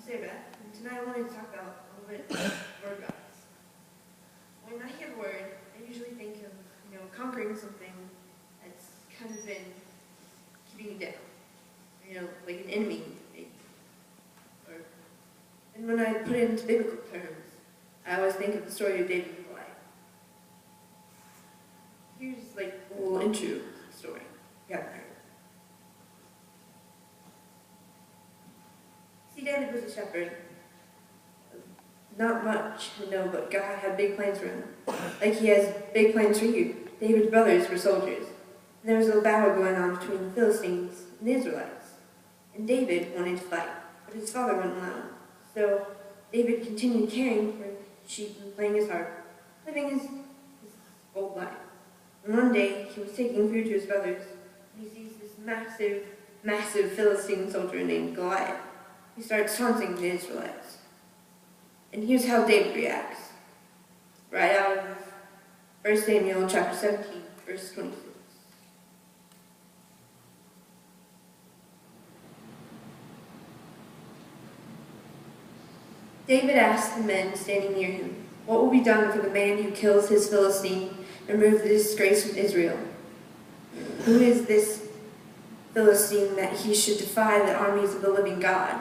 Sarabeth, and tonight I wanted to talk about a little bit of word gods. When I hear the word, I usually think of, conquering something that's kind of been keeping you down. Like an enemy, maybe. And when I put it into biblical terms, I always think of the story of David and Goliath. Here's like a little intro story. You haven't heard. See, David was a shepherd. Not much, but God had big plans for him. Like he has big plans for you. David's brothers were soldiers. And there was a battle going on between the Philistines and the Israelites. And David wanted to fight, but his father wouldn't allow him. So David continued caring for sheep and playing his harp, living his old life. And one day, he was taking food to his brothers, and he sees this massive Philistine soldier named Goliath. He starts taunting the Israelites. And here's how David reacts. Right out of 1 Samuel chapter 17, verse 26. David asked the men standing near him, "What will be done for the man who kills his Philistine and removes the disgrace from Israel? Who is this Philistine that he should defy the armies of the living God?"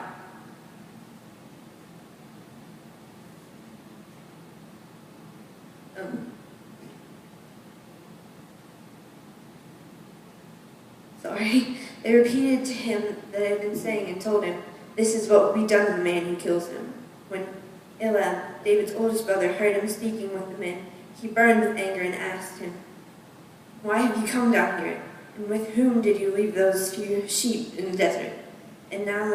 They repeated to him that they had been saying and told him, "This is what will be done to the man who kills him." When Eliab, David's oldest brother, heard him speaking with the men, he burned with anger and asked him, "Why have you come down here? And with whom did you leave those few sheep in the desert? And now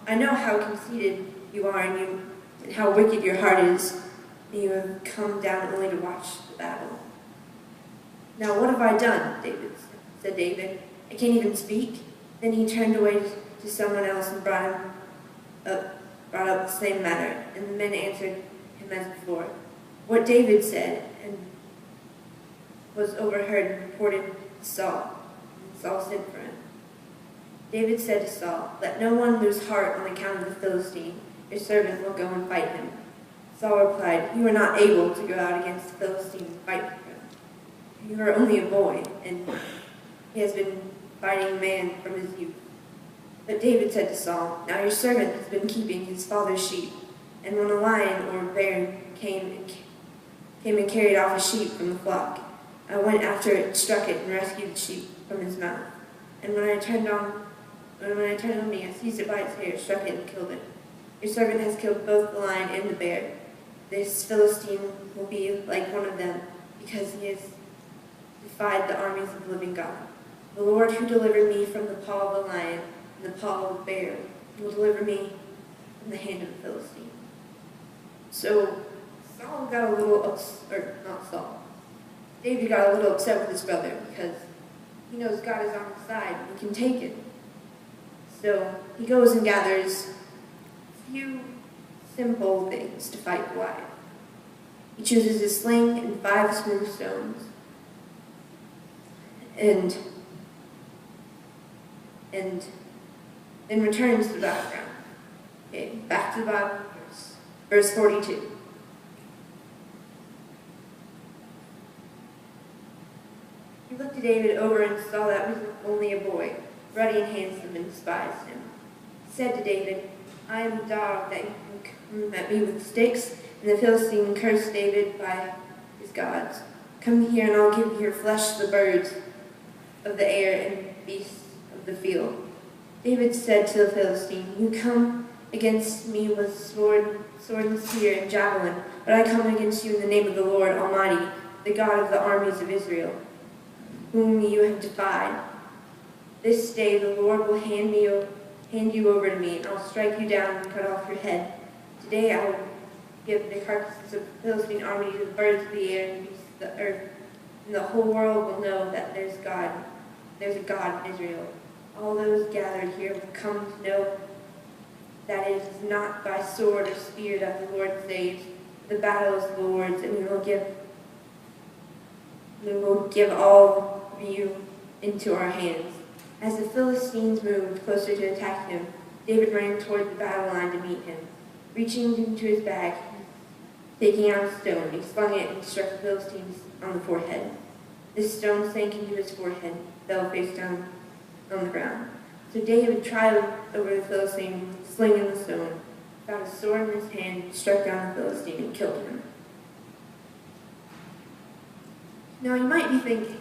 I know how conceited you are and how wicked your heart is, and you have come down only to watch the battle." "Now what have I done?" said David. "I can't even speak." Then he turned away to someone else and brought up the same matter, and the men answered him as before. What David said and was overheard and reported to Saul, and Saul sent for him. David said to Saul, "Let no one lose heart on account of the Philistine. Your servant will go and fight him." Saul replied, "You are not able to go out against the Philistine and fight him. You are only a boy, and he has been fighting man from his youth." But David said to Saul, "Now your servant has been keeping his father's sheep, and when a lion or a bear came and carried off a sheep from the flock, I went after it, struck it, and rescued the sheep from his mouth. And when I turned on me, I seized it by its hair, struck it, and killed it. Your servant has killed both the lion and the bear. This Philistine will be like one of them, because he has defied the armies of the living God. The Lord who delivered me from the paw of the lion and the paw of the bear will deliver me from the hand of the Philistine." So Saul got a little David got a little upset with his brother because he knows God is on his side and he can take it. So he goes and gathers a few simple things to fight Goliath. He chooses a sling and 5 smooth stones. And then returns to the background. Okay, back to the Bible, verse 42. He looked at David over and saw that he was only a boy, ruddy and handsome, and despised him. He said to David, "I am the dog that you come at me with sticks," and the Philistine cursed David by his gods. "Come here, and I'll give your flesh to the birds of the air and beasts of the field." David said to the Philistine, "You come against me with sword and spear and javelin, but I come against you in the name of the Lord Almighty, the God of the armies of Israel, whom you have defied. This day the Lord will hand you over to me, and I'll strike you down and cut off your head. Today I will give the carcasses of the Philistine army to the birds of the air and beasts of the earth, and the whole world will know that there's a God in Israel. All those gathered here will come to know that it is not by sword or spear that the Lord saves. The battle is the Lord's, and we will give all of you into our hands." As the Philistines moved closer to attack him, David ran toward the battle line to meet him. Reaching into his bag, taking out a stone, he slung it and struck the Philistines on the forehead. This stone sank into his forehead, fell face down on the ground. So David tried over the Philistine, slinging the stone, found a sword in his hand, struck down the Philistine, and killed him. Now you might be thinking,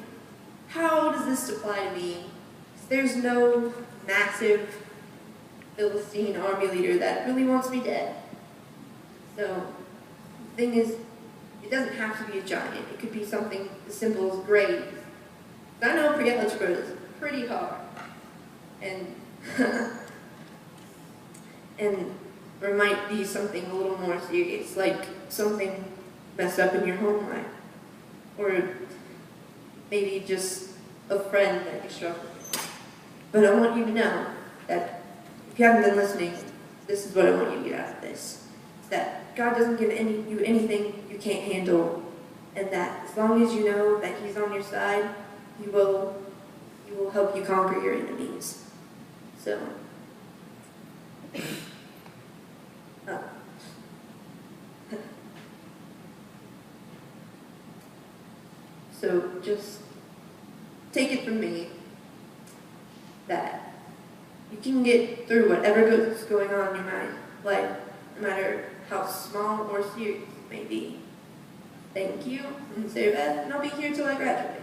how does this apply to me? There's no massive Philistine army leader that really wants me dead. So the thing is, it doesn't have to be a giant. It could be something as simple as grades. I know pre-algebra is pretty hard. And there might be something a little more serious, like something messed up in your home life. Or maybe just a friend that you're struggling with. But I want you to know that if you haven't been listening, this is what I want you to get out of this. It's that God doesn't give you anything you can't handle, and that as long as you know that He's on your side, He will help you conquer your enemies. So, so just take it from me that you can get through whatever is going on in your life, no matter how small or serious it may be. Thank you, and Sarabeth, and I'll be here till I graduate.